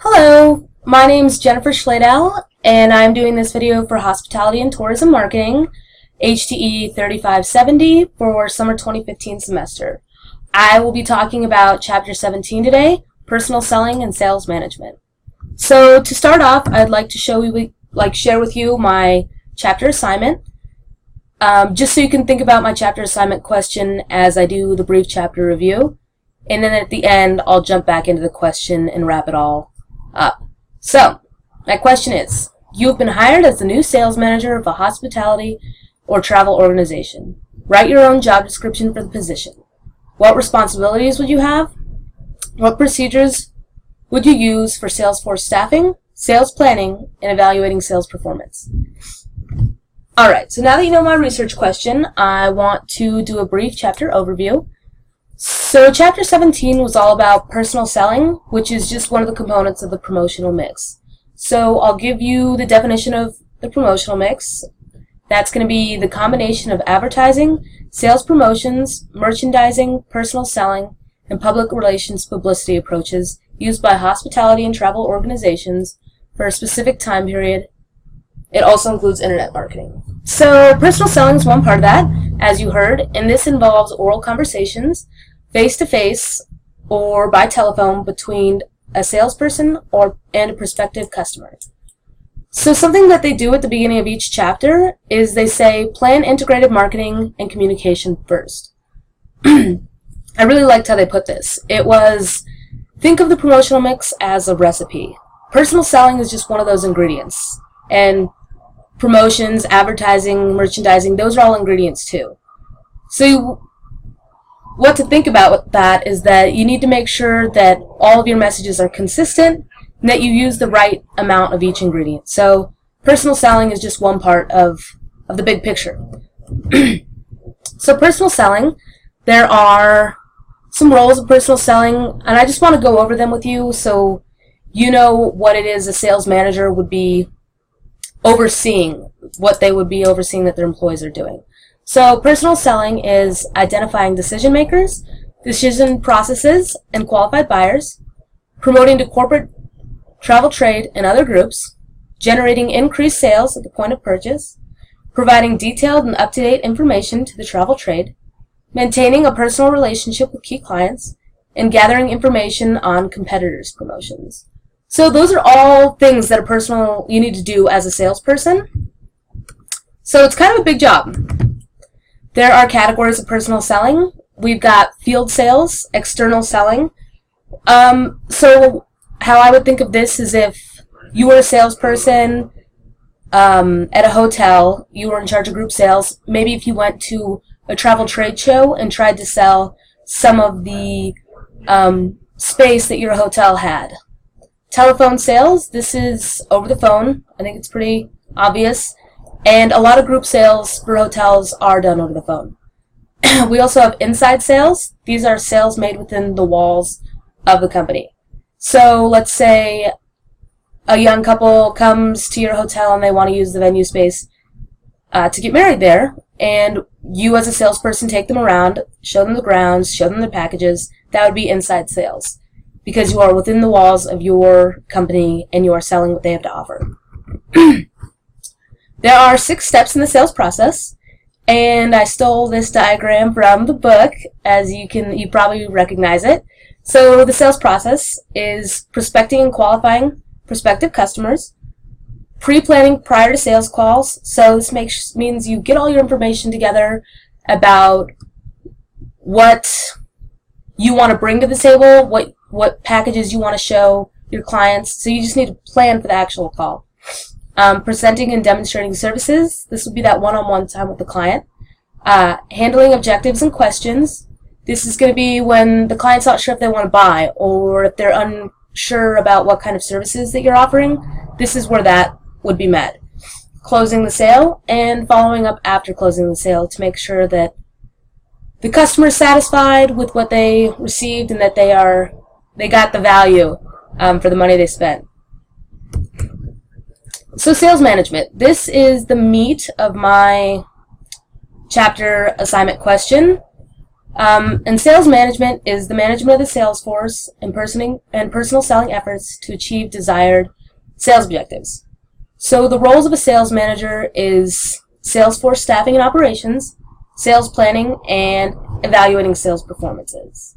Hello, my name is Jennifer Schladale, and I'm doing this video for Hospitality and Tourism Marketing, HTE 3570 for summer 2015 semester. I will be talking about Chapter 17 today, Personal Selling and Sales Management. So to start off, I'd like to share with you my chapter assignment, just so you can think about my chapter assignment question as I do the brief chapter review. And then at the end, I'll jump back into the question and wrap it all up. So, my question is, you have been hired as the new sales manager of a hospitality or travel organization. Write your own job description for the position. What responsibilities would you have? What procedures would you use for Salesforce staffing, sales planning, and evaluating sales performance? Alright, so now that you know my research question, I want to do a brief chapter overview. So Chapter 17 was all about personal selling, which is just one of the components of the promotional mix. So I'll give you the definition of the promotional mix. That's going to be the combination of advertising, sales promotions, merchandising, personal selling, and public relations publicity approaches used by hospitality and travel organizations for a specific time period. It also includes internet marketing. So personal selling is one part of that, as you heard, and this involves oral conversations, face-to-face or by telephone between a salesperson and a prospective customer. So something that they do at the beginning of each chapter is they say, plan integrated marketing and communication first. I really liked how they put this. It was, think of the promotional mix as a recipe. Personal selling is just one of those ingredients. And promotions, advertising, merchandising, those are all ingredients too. So what to think about with that is that you need to make sure that all of your messages are consistent and that you use the right amount of each ingredient. So personal selling is just one part of the big picture. So personal selling, there are some roles of personal selling, and I just want to go over them with you so you know what it is a sales manager would be overseeing, what they would be overseeing that their employees are doing. So personal selling is identifying decision makers, decision processes, and qualified buyers, promoting to corporate, travel trade, and other groups, generating increased sales at the point of purchase, providing detailed and up-to-date information to the travel trade, maintaining a personal relationship with key clients, and gathering information on competitors' promotions. So those are all things that you need to do as a salesperson. So it's kind of a big job. There are categories of personal selling. We've got field sales, external selling. So how I would think of this is if you were a salesperson at a hotel, you were in charge of group sales. Maybe if you went to a travel trade show and tried to sell some of the space that your hotel had. Telephone sales, this is over the phone. I think it's pretty obvious. And a lot of group sales for hotels are done over the phone. We also have inside sales. These are sales made within the walls of the company. So let's say a young couple comes to your hotel and they want to use the venue space to get married there. And you as a salesperson take them around, show them the grounds, show them the packages. That would be inside sales because you are within the walls of your company and you are selling what they have to offer. There are 6 steps in the sales process, and I stole this diagram from the book, as you probably recognize it. So the sales process is prospecting and qualifying prospective customers, pre-planning prior to sales calls. So this means you get all your information together about what you want to bring to the table, what packages you want to show your clients. So you just need to plan for the actual call. Presenting and demonstrating services. This would be that one-on-one time with the client. Handling objectives and questions. This is going to be when the client's not sure if they want to buy or if they're unsure about what kind of services that you're offering. This is where that would be met. Closing the sale and following up after closing the sale to make sure that the customer is satisfied with what they received and that they got the value for the money they spent. So sales management. This is the meat of my chapter assignment question. And sales management is the management of the sales force and personal selling efforts to achieve desired sales objectives. So the roles of a sales manager is sales force staffing and operations, sales planning, and evaluating sales performances.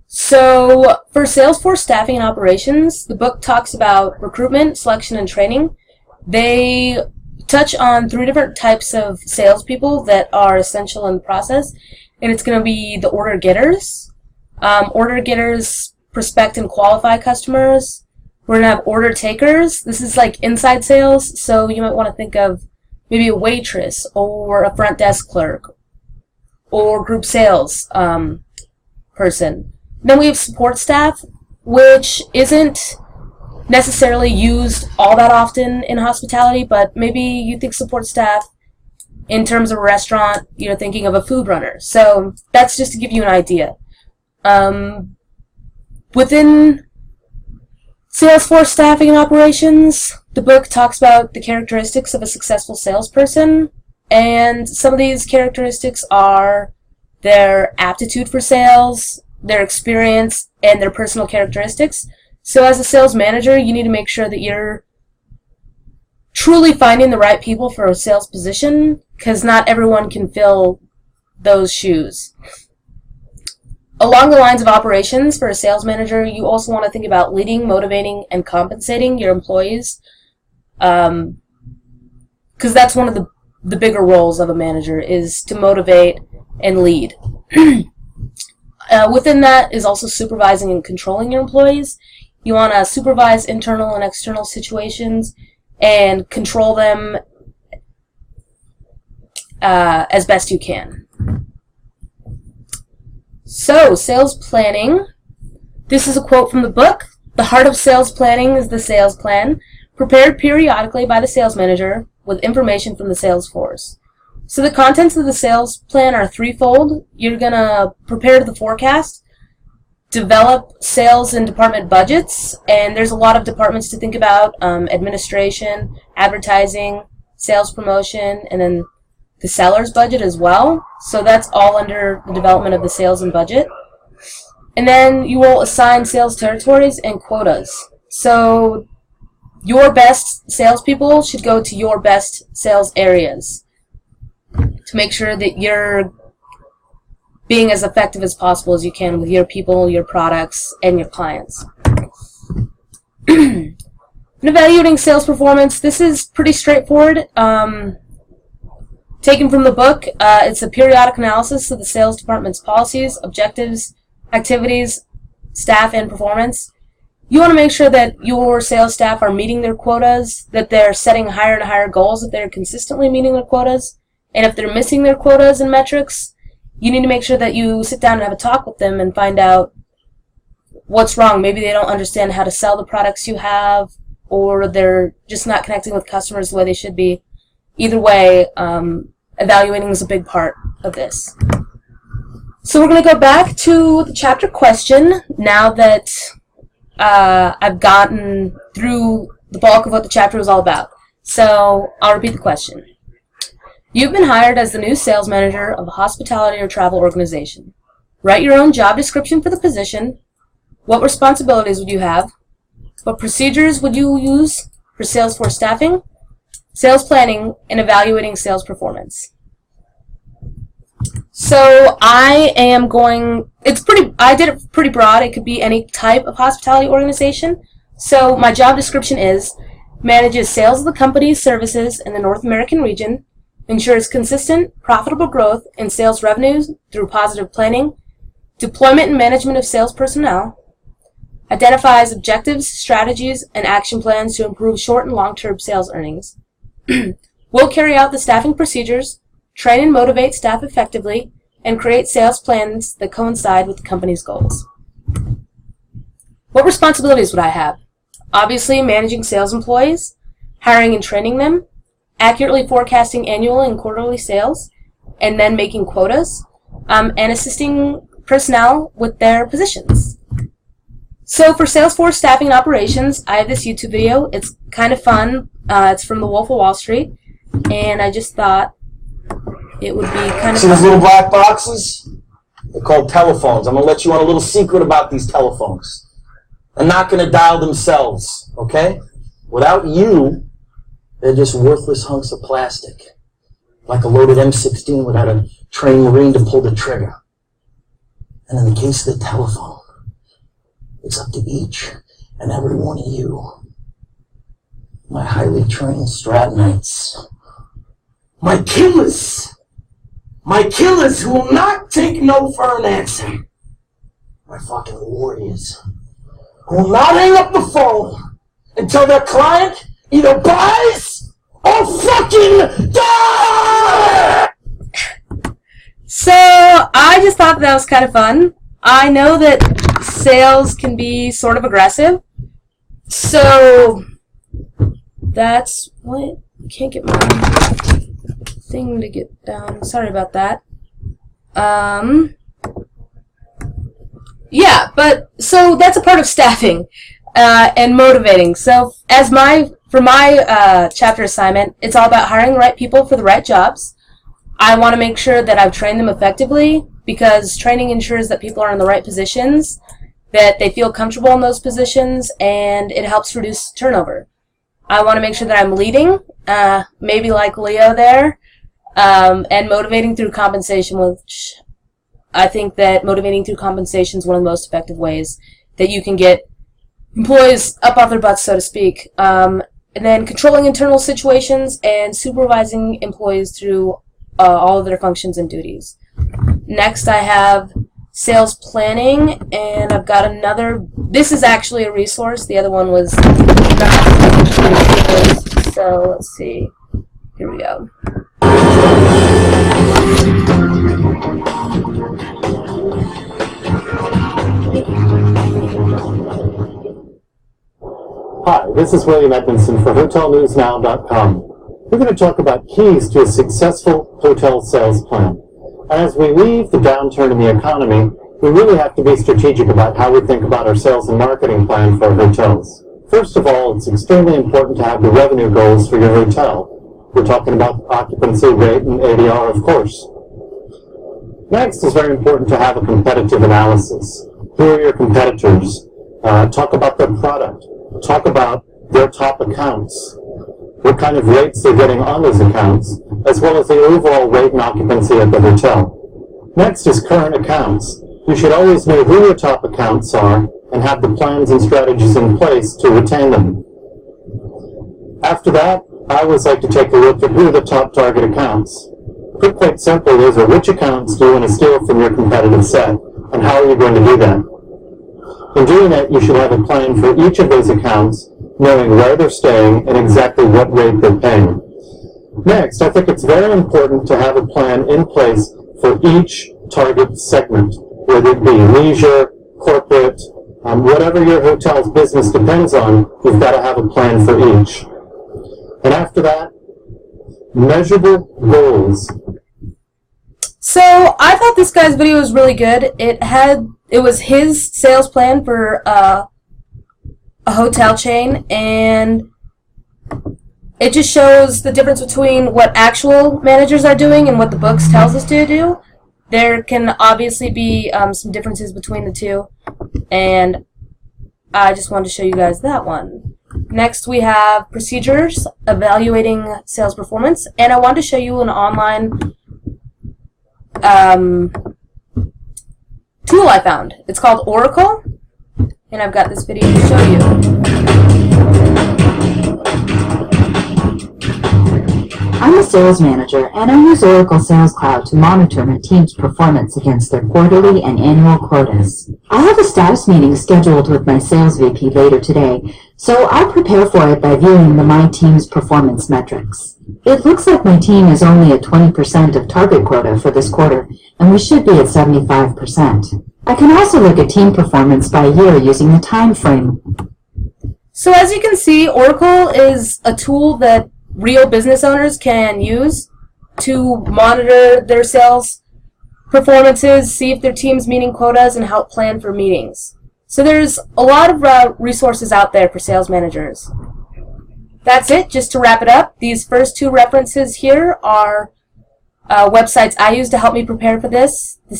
So for sales force staffing and operations, the book talks about recruitment, selection, and training. They touch on 3 different types of salespeople that are essential in the process, and it's going to be the order getters. Order getters prospect and qualify customers. We're going to have order takers. This is like inside sales, so you might want to think of maybe a waitress or a front desk clerk or group sales person. Then we have support staff, which isn't necessarily used all that often in hospitality, but maybe you think support staff in terms of a restaurant, you're thinking of a food runner. So that's just to give you an idea. Within Salesforce staffing and operations, the book talks about the characteristics of a successful salesperson, and some of these characteristics are their aptitude for sales, their experience, and their personal characteristics. So as a sales manager, you need to make sure that you're truly finding the right people for a sales position, because not everyone can fill those shoes. Along the lines of operations, for a sales manager, you also want to think about leading, motivating, and compensating your employees, because that's one of the bigger roles of a manager, is to motivate and lead. Within that is also supervising and controlling your employees. You want to supervise internal and external situations and control them as best you can. So, sales planning. This is a quote from the book. The heart of sales planning is the sales plan, prepared periodically by the sales manager with information from the sales force. So the contents of the sales plan are threefold. You're going to prepare the forecast, develop sales and department budgets, and there's a lot of departments to think about, administration, advertising, sales promotion, and then the seller's budget as well. So that's all under the development of the sales and budget. And then you will assign sales territories and quotas. So your best salespeople should go to your best sales areas to make sure that you're being as effective as possible as you can with your people, your products, and your clients. In evaluating sales performance, this is pretty straightforward. Taken from the book, it's a periodic analysis of the sales department's policies, objectives, activities, staff, and performance. You want to make sure that your sales staff are meeting their quotas, that they're setting higher and higher goals, that they're consistently meeting their quotas. And if they're missing their quotas and metrics, you need to make sure that you sit down and have a talk with them and find out what's wrong. Maybe they don't understand how to sell the products you have, or they're just not connecting with customers the way they should be. Either way, evaluating is a big part of this. So we're going to go back to the chapter question now that I've gotten through the bulk of what the chapter was all about. So I'll repeat the question. You've been hired as the new sales manager of a hospitality or travel organization. Write your own job description for the position. What responsibilities would you have? What procedures would you use for Salesforce staffing, sales planning, and evaluating sales performance? So I did it pretty broad. It could be any type of hospitality organization. So my job description is manages sales of the company's services in the North American region, ensures consistent, profitable growth in sales revenues through positive planning, deployment and management of sales personnel, identifies objectives, strategies, and action plans to improve short and long-term sales earnings, will carry out the staffing procedures, train and motivate staff effectively, and create sales plans that coincide with the company's goals. What responsibilities would I have? Obviously, managing sales employees, hiring and training them, accurately forecasting annual and quarterly sales, and then making quotas, and assisting personnel with their positions. So for Salesforce staffing and operations, I have this YouTube video. It's kind of fun. It's from The Wolf of Wall Street, and I just thought it would be kind of... See those little black boxes? They're called telephones. I'm going to let you on a little secret about these telephones. They're not going to dial themselves, okay? Without you, they're just worthless hunks of plastic. Like a loaded M16 without a trained Marine to pull the trigger. And in the case of the telephone, it's up to each and every one of you, my highly trained Stratonites, my killers who will not take no for an answer, my fucking warriors, who will not hang up the phone until their client either buys or fucking dies! So, I just thought that was kind of fun. I know that sales can be sort of aggressive, so that's what... I can't get my thing to get down. Sorry about that. Yeah, but so that's a part of staffing and motivating. So for my chapter assignment, it's all about hiring the right people for the right jobs. I want to make sure that I've trained them effectively, because training ensures that people are in the right positions, that they feel comfortable in those positions, and it helps reduce turnover. I want to make sure that I'm leading, maybe like Leo there, and motivating through compensation, which I think that motivating through compensation is one of the most effective ways that you can get employees up off their butts, so to speak. And then controlling internal situations and supervising employees through all of their functions and duties. Next, I have sales planning, and I've got another. This is actually a resource. The other one was not. So let's see. Here we go. Hi, this is William Edmondson for HotelNewsNow.com. We're going to talk about keys to a successful hotel sales plan. As we leave the downturn in the economy, we really have to be strategic about how we think about our sales and marketing plan for hotels. First of all, it's extremely important to have the revenue goals for your hotel. We're talking about occupancy rate and ADR, of course. Next, it's very important to have a competitive analysis. Who are your competitors? Talk about their product. Talk about their top accounts. What kind of rates they're getting on those accounts, as well as the overall rate and occupancy at the hotel. Next is current accounts. You should always know who your top accounts are and have the plans and strategies in place to retain them. After that, I always like to take a look at who are the top target accounts. Put quite simply, those are which accounts do you want to steal from your competitive set, and how are you going to do that? In doing that, you should have a plan for each of those accounts, knowing where they're staying and exactly what rate they're paying. Next, I think it's very important to have a plan in place for each target segment, whether it be leisure, corporate, whatever your hotel's business depends on, you've got to have a plan for each. And after that, measurable goals. So I thought this guy's video was really good. It was his sales plan for a hotel chain, and it just shows the difference between what actual managers are doing and what the books tells us to do. There can obviously be some differences between the two, and I just wanted to show you guys that one. Next, we have procedures evaluating sales performance, and I wanted to show you an online tool I found. It's called Oracle, and I've got this video to show you. I'm a sales manager, and I use Oracle Sales Cloud to monitor my team's performance against their quarterly and annual quotas. I have a status meeting scheduled with my sales VP later today, so I prepare for it by viewing my team's performance metrics. It looks like my team is only at 20% of target quota for this quarter, and we should be at 75%. I can also look at team performance by year using the time frame. So as you can see, Oracle is a tool that real business owners can use to monitor their sales performances, see if their team's meeting quotas, and help plan for meetings. So there's a lot of resources out there for sales managers. That's it. Just to wrap it up, these first two references here are websites I use to help me prepare for this. The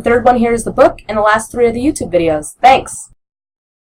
third one here is the book, and the last three are the YouTube videos. Thanks!